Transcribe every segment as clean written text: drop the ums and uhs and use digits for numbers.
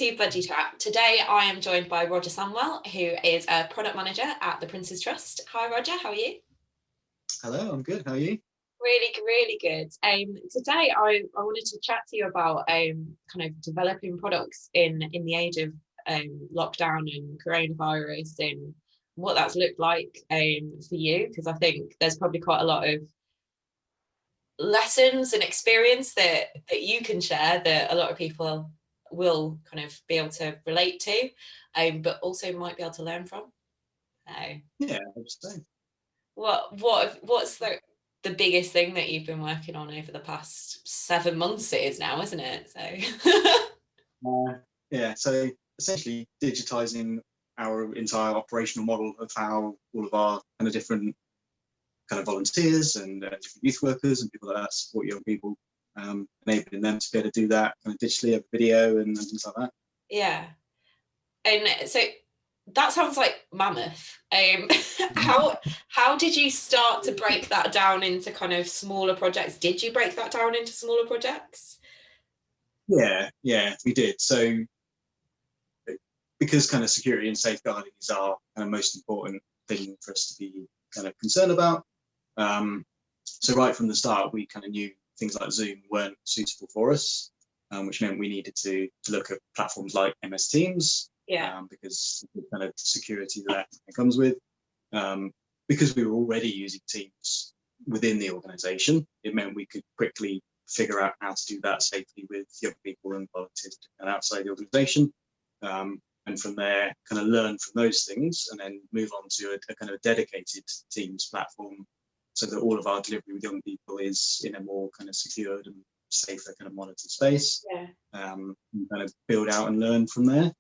to Budgie Chat. Today I am joined by Roger Sanwell, who is a product manager at the Prince's Trust. Hi Roger, how are you? Hello, I'm good. How are you? Really good. Today I wanted to chat to you about kind of developing products in the age of lockdown and coronavirus, and what that's looked like for you, because I think there's probably quite a lot of lessons and experience that you can share that a lot of people will kind of be able to relate to, but also might be able to learn from. Yeah, I would say. What's the biggest thing that you've been working on over the past 7 months? It is now, isn't it? So yeah, so essentially digitizing our entire operational model of how all of our kind of different kind of volunteers and different youth workers and people like that support young people, enabling them to be able to do that kind of digitally over video and things like that. Yeah, and so that sounds like mammoth. How did you start to break that down into kind of smaller projects? Did you break that down into smaller projects? Yeah, we did. So because kind of security and safeguarding is our kind of most important thing for us to be kind of concerned about. So right from the start, we kind of knew things like Zoom weren't suitable for us, which meant we needed to look at platforms like MS Teams, because the kind of security that comes with. Because we were already using Teams within the organisation, it meant we could quickly figure out how to do that safely with young people and volunteers and outside the organisation. And from there, kind of learn from those things and then move on to a kind of dedicated Teams platform, so that all of our delivery with young people is in a more kind of secured and safer kind of monitored space. And kind of build out and learn from there.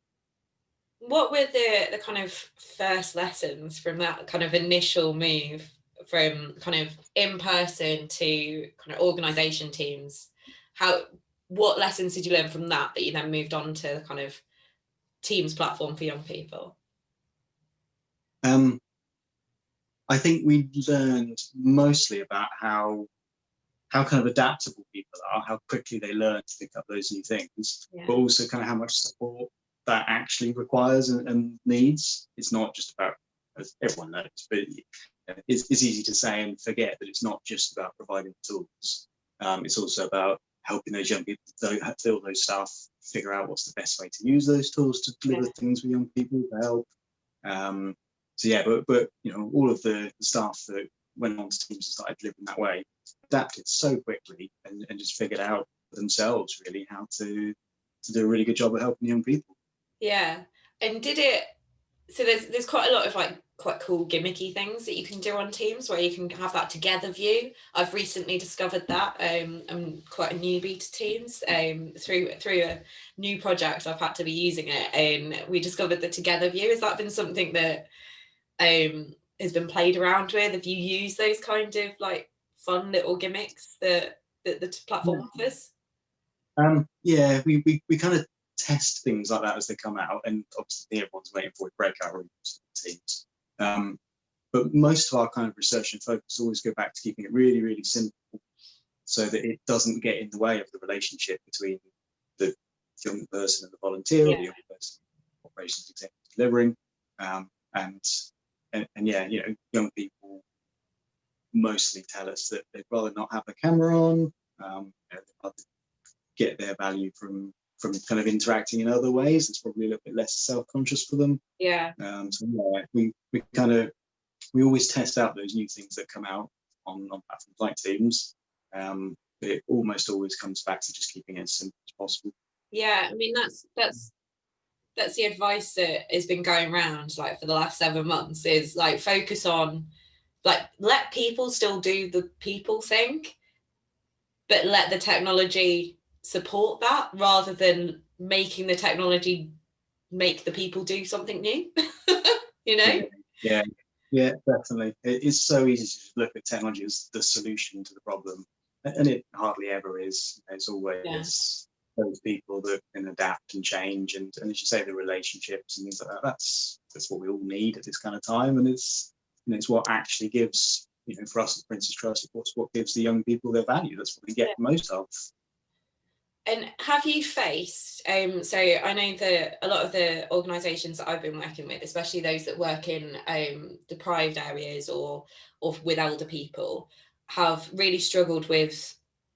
What were the kind of first lessons from that kind of initial move from kind of in person to kind of organisation teams? What lessons did you learn from that you then moved on to the kind of Teams platform for young people? I think we learned mostly about how kind of adaptable people are, how quickly they learn to pick up those new things, but also kind of how much support that actually requires and needs. It's not just about, as everyone knows, but it's easy to say and forget that it's not just about providing tools. It's also about helping those young people fill those staff, figure out what's the best way to use those tools to deliver things for young people to help. So yeah, but you know, all of the staff that went on to Teams and started delivering that way adapted so quickly and just figured out for themselves really how to do a really good job of helping young people. Yeah, and did it? So there's quite a lot of like quite cool gimmicky things that you can do on Teams where you can have that together view. I've recently discovered that. I'm quite a newbie to Teams. Through a new project, I've had to be using it, and we discovered the together view. Has that been something that has been played around with? Have you used those kind of like fun little gimmicks that the platform offers? Yeah, we kind of test things like that as they come out, and obviously everyone's waiting for breakout rooms Teams. But most of our kind of research and focus always go back to keeping it really simple, so that it doesn't get in the way of the relationship between the young person and the volunteer, or the young person operations executive delivering. And yeah, you know, young people mostly tell us that they'd rather not have the camera on. They'd rather get their value from kind of interacting in other ways. It's probably a little bit less self-conscious for them. So yeah, we always test out those new things that come out on platforms like Teams. But it almost always comes back to just keeping it as simple as possible. Yeah, I mean that's the advice that has been going around like for the last 7 months, is like focus on, like, let people still do the people thing, but let the technology support that rather than making the technology make the people do something new. You know? Yeah, definitely. It's so easy to just look at technology as the solution to the problem, and it hardly ever is. It's always those people that can adapt and change, and as you say, the relationships and things like that. That's what we all need at this kind of time, and it's what actually gives, for us at Prince's Trust, it's what gives the young people their value. That's what we get most of. And have you faced, so I know that a lot of the organisations that I've been working with, especially those that work in deprived areas or with elder people, have really struggled with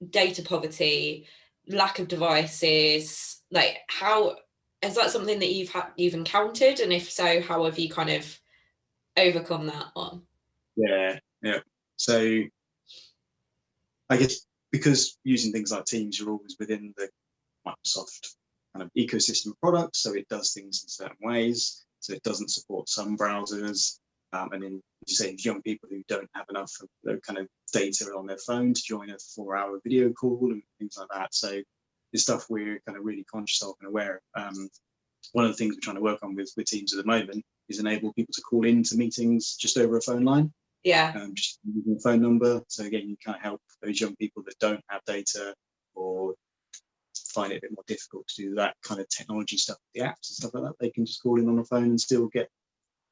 data poverty, lack of devices. Like, how is that something that you've encountered? And if so, how have you kind of overcome that one? Yeah, yeah. So I guess because using things like Teams, you're always within the Microsoft kind of ecosystem of products, so it does things in certain ways. So it doesn't support some browsers, and then you say young people who don't have enough of the kind of data on their phone to join a 4-hour video call and things like that. So it's stuff we're kind of really conscious of and aware of. One of the things we're trying to work on with Teams at the moment is enable people to call into meetings just over a phone line. Yeah. Just using a phone number. So again, you kind of help those young people that don't have data or find it a bit more difficult to do that kind of technology stuff, the apps and stuff like that. They can just call in on a phone and still get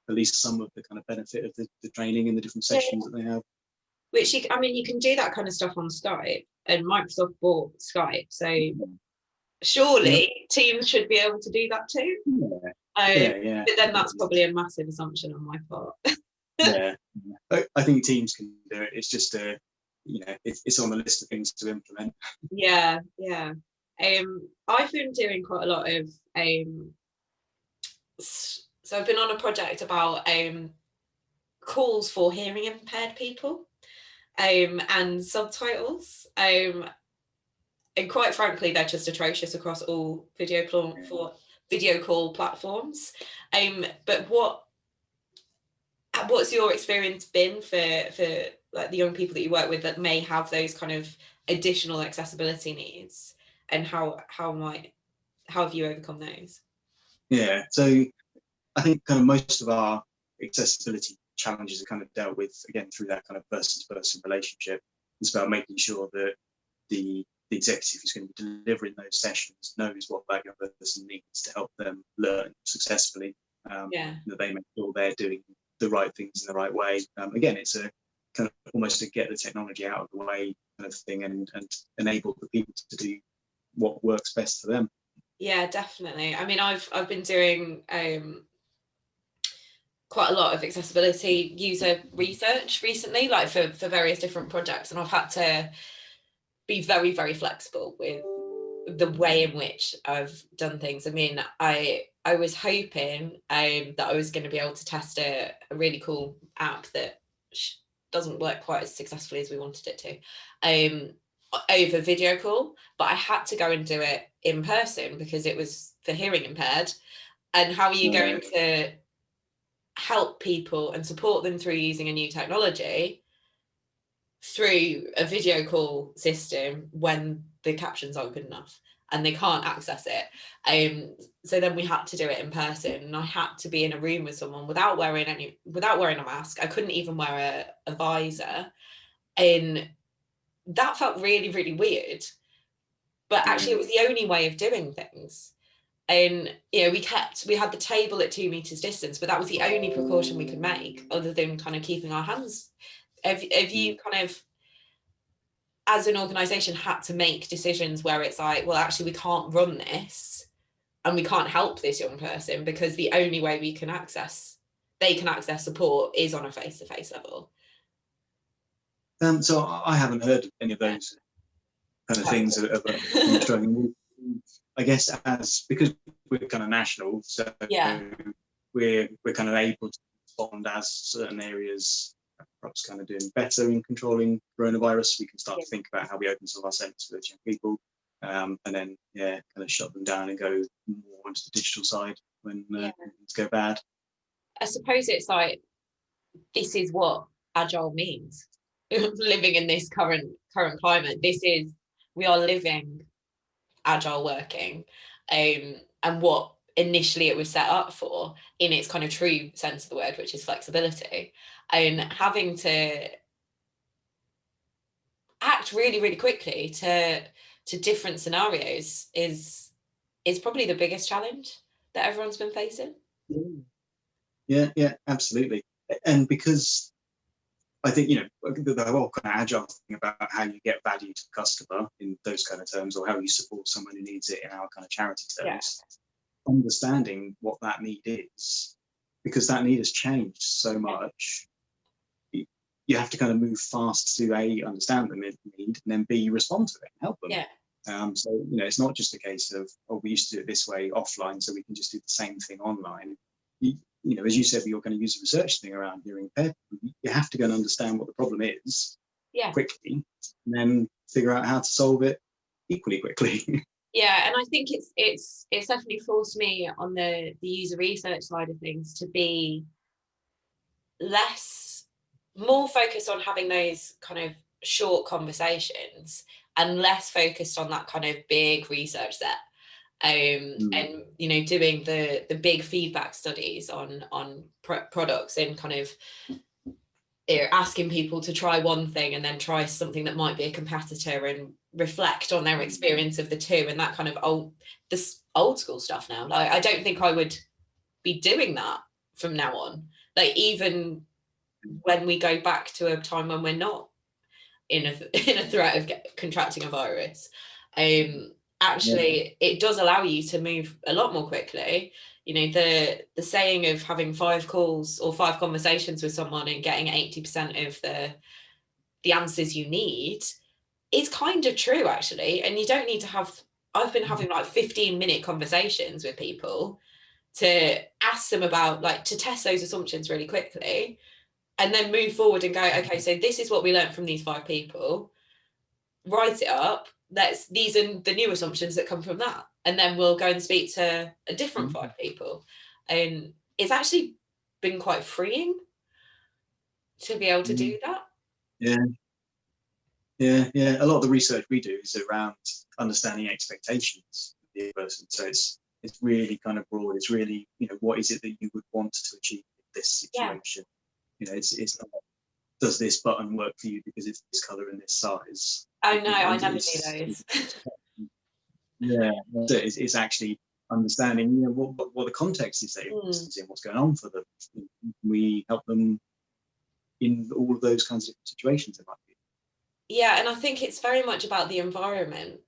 at least some of the kind of benefit of the training and the different sessions that they have. Which I mean, you can do that kind of stuff on Skype, and Microsoft bought Skype, so surely Teams should be able to do that too. Yeah. But then that's probably a massive assumption on my part. Yeah, I think Teams can do it. It's just it's on the list of things to implement. Yeah. I've been doing quite a lot of so I've been on a project about calls for hearing impaired people and subtitles. And quite frankly, they're just atrocious across all video call platforms. But what's your experience been for like the young people that you work with that may have those kind of additional accessibility needs, and how have you overcome those? Yeah, so I think kind of most of our accessibility challenges are kind of dealt with again through that kind of person-to-person relationship. It's about making sure that the executive who's going to be delivering those sessions knows what that young person needs to help them learn successfully. That they make sure they're doing the right things in the right way. Again, it's a kind of almost to get the technology out of the way kind of thing and enable the people to do what works best for them. Yeah, definitely. I mean, I've been doing quite a lot of accessibility user research recently, like for various different projects, and I've had to be very, very flexible with the way in which I've done things. I mean, I was hoping that I was going to be able to test a really cool app that doesn't work quite as successfully as we wanted it to over video call, but I had to go and do it in person because it was for hearing impaired. And how are you going to help people and support them through using a new technology through a video call system when the captions aren't good enough and they can't access it? So then we had to do it in person, and I had to be in a room with someone without wearing a mask. I couldn't even wear a visor, and that felt really, really weird. But actually, it was the only way of doing things. And we had the table at 2 meters distance, but that was the only precaution we could make, other than kind of keeping our hands. Have you kind of, as an organization, had to make decisions where it's like, well, actually we can't run this and we can't help this young person because the only way they can access support is on a face-to-face level? So I haven't heard any of those kind of things about struggling. I guess because we're kind of national, so we're kind of able to respond as certain areas perhaps kind of doing better in controlling coronavirus. We can start to think about how we open some of our centres for those young people, and then kind of shut them down and go more onto the digital side when things go bad. I suppose it's like, this is what agile means. Living in this current climate, we are living agile working, and what initially it was set up for in its kind of true sense of the word, which is flexibility, and having to act really, really quickly to different scenarios is probably the biggest challenge that everyone's been facing. Yeah, absolutely. And because I think, the whole kind of agile thing about how you get value to the customer in those kind of terms, or how you support someone who needs it in our kind of charity Yeah. terms, understanding what that need is, because that need has changed so much. You have to kind of move fast to A, understand the need, and then B, respond to it and help them. Yeah. So, it's not just a case of, oh, we used to do it this way offline, so we can just do the same thing online. As you said, you're going to use a research thing around hearing impaired. You have to go and understand what the problem is quickly, and then figure out how to solve it equally quickly. Yeah, and I think it's definitely forced me on the user research side of things to be more focused on having those kind of short conversations and less focused on that kind of big research set. And doing the big feedback studies on products, and kind of asking people to try one thing and then try something that might be a competitor and reflect on their experience of the two, and that kind of old school stuff now. Like, I don't think I would be doing that from now on. Like, even when we go back to a time when we're not in a threat of contracting a virus, actually it does allow you to move a lot more quickly. The saying of having 5 calls or 5 conversations with someone and getting 80% of the answers you need is kind of true, actually. And you don't need to have, I've been having like 15-minute conversations with people to ask them about, like, to test those assumptions really quickly, and then move forward and go, okay, so this is what we learned from these 5 people, write it up, these are the new assumptions that come from that, and then we'll go and speak to a different 5 people. And it's actually been quite freeing to be able to do that. Yeah. A lot of the research we do is around understanding expectations of the person. So it's really kind of broad. It's really, what is it that you would want to achieve in this situation? It's not, does this button work for you because it's this color and this size? Oh no, I never do those. It's actually understanding, what the context is they're in, what's going on for them. We help them in all of those kinds of situations it might be. Yeah, and I think it's very much about the environment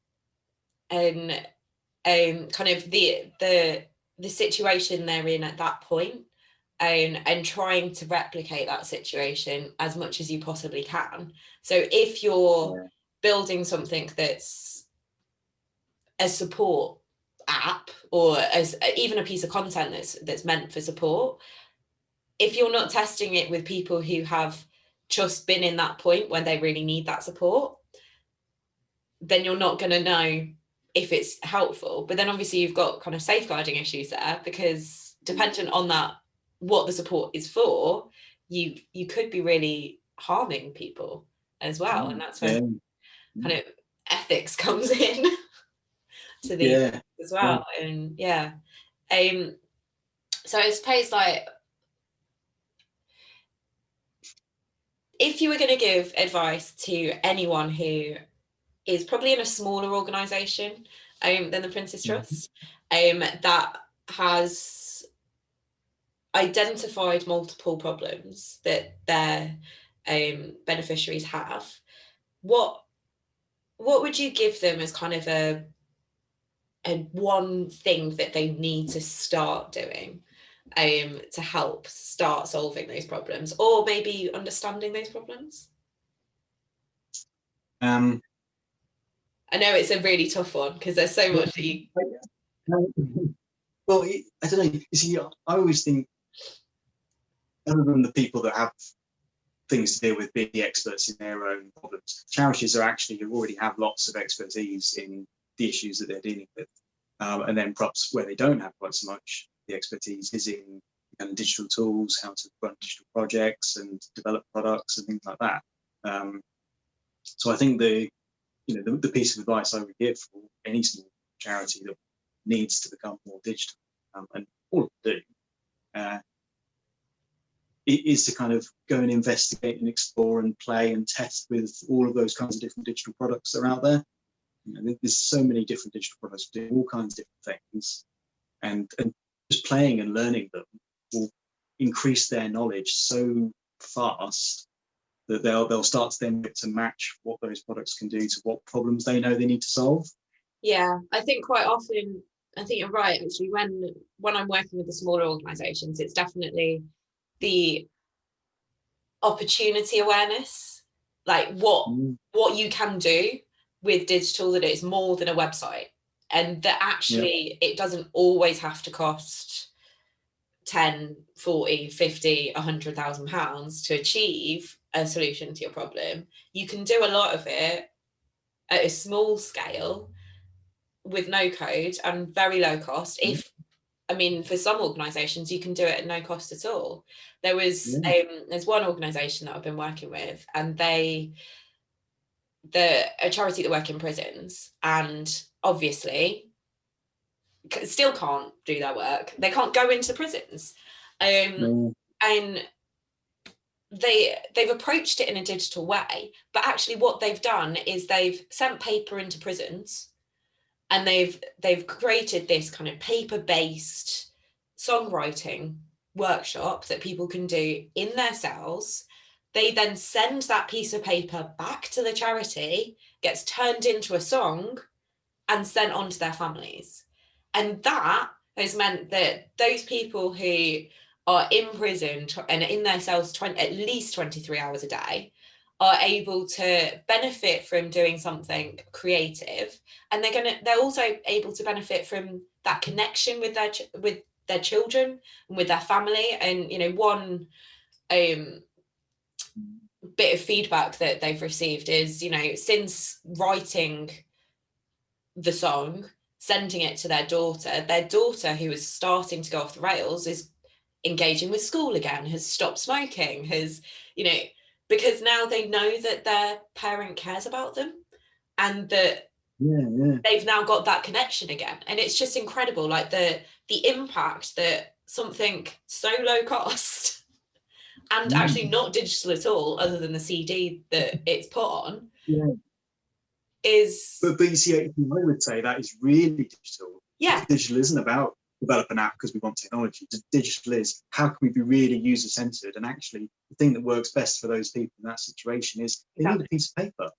and kind of the situation they're in at that point, and trying to replicate that situation as much as you possibly can. So if you're building something that's a support app, or as even a piece of content that's meant for support, if you're not testing it with people who have just been in that point when they really need that support, then you're not going to know if it's helpful. But then obviously you've got kind of safeguarding issues there, because dependent on that, what the support is for, you could be really harming people as well. And that's when kind of ethics comes in to these as well. And so I suppose, like, if you were going to give advice to anyone who is probably in a smaller organisation than the Prince's Trust, that has identified multiple problems that their beneficiaries have, what would you give them as kind of a one thing that they need to start doing to help start solving those problems, or maybe understanding those problems? I know it's a really tough one because there's so much that you... Well, I don't know. You see, I always think, other than the people that have things to deal with, being the experts in their own problems, charities are actually already have lots of expertise in the issues that they're dealing with. And then perhaps where they don't have quite so much, the expertise is in kind of digital tools, how to run digital projects and develop products and things like that. So I think the piece of advice I would give for any small charity that needs to become more digital, and all of them do, is to kind of go and investigate and explore and play and test with all of those kinds of different digital products that are out there. There's so many different digital products doing all kinds of different things, and just playing and learning them will increase their knowledge so fast that they'll start to then get to match what those products can do to what problems they know they need to solve. Yeah, I think quite often, I think you're right, actually, when I'm working with the smaller organizations, it's definitely the opportunity awareness, like what you can do with digital, that it's more than a website, and that actually it doesn't always have to cost 10, 40, 50, 100,000 pounds to achieve a solution to your problem. You can do a lot of it at a small scale with no code and very low cost. If I mean, for some organisations, you can do it at no cost at all. There's one organisation that I've been working with, and they're a charity that work in prisons, and obviously still can't do their work. They can't go into prisons, and they've approached it in a digital way. But actually, what they've done is they've sent paper into prisons, and they've created this kind of paper-based songwriting workshop that people can do in their cells. They then send that piece of paper back to the charity, gets turned into a song and sent on to their families. And that has meant that those people who are in prison and in their cells at least 23 hours a day are able to benefit from doing something creative, and they're also able to benefit from that connection with their children and with their family. And one bit of feedback that they've received is, since writing the song, sending it to their daughter who is starting to go off the rails, is engaging with school again, has stopped smoking, has because now they know that their parent cares about them, and that they've now got that connection again. And it's just incredible, like the impact that something so low cost and actually not digital at all, other than the CD that it's put on, is. But you see, I would say that is really digital. Yeah. Digital isn't about develop an app because we want technology. Digital is how can we be really user-centered, and actually the thing that works best for those people in that situation is they need a piece of paper.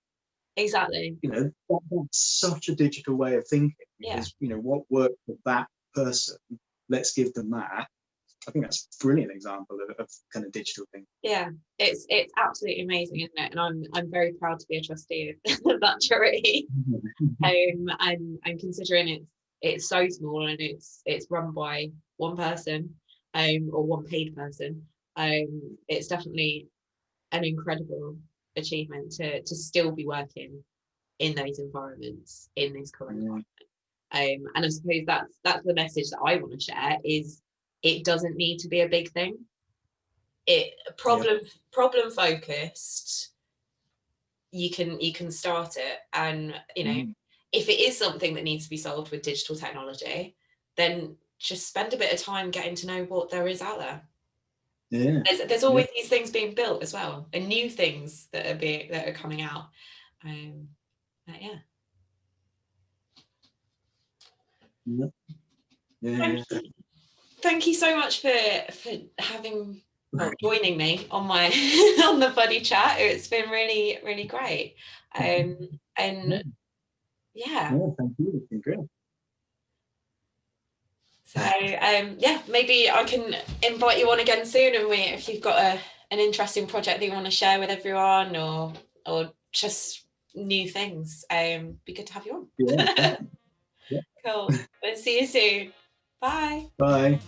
Exactly. That's such a digital way of thinking. Because, what worked for that person, let's give them that. I think that's a brilliant example of kind of digital thing. Yeah, it's absolutely amazing, isn't it? And I'm very proud to be a trustee of that charity. I'm considering it's so small, and it's run by one person, or one paid person. It's definitely an incredible achievement to still be working in those environments in this current climate. And I suppose that's the message that I want to share, is it doesn't need to be a big thing. It problem focused, you can start it. And if it is something that needs to be solved with digital technology, then just spend a bit of time getting to know what there is out there. There's always these things being built as well, and new things that are coming out. Thank you so much for having joining me on my on the buddy chat. It's been really, really great. Thank you. It's been great. So maybe I can invite you on again soon, and if you've got an interesting project that you want to share with everyone, or just new things, be good to have you on. Cool. We'll see you soon. Bye. Bye.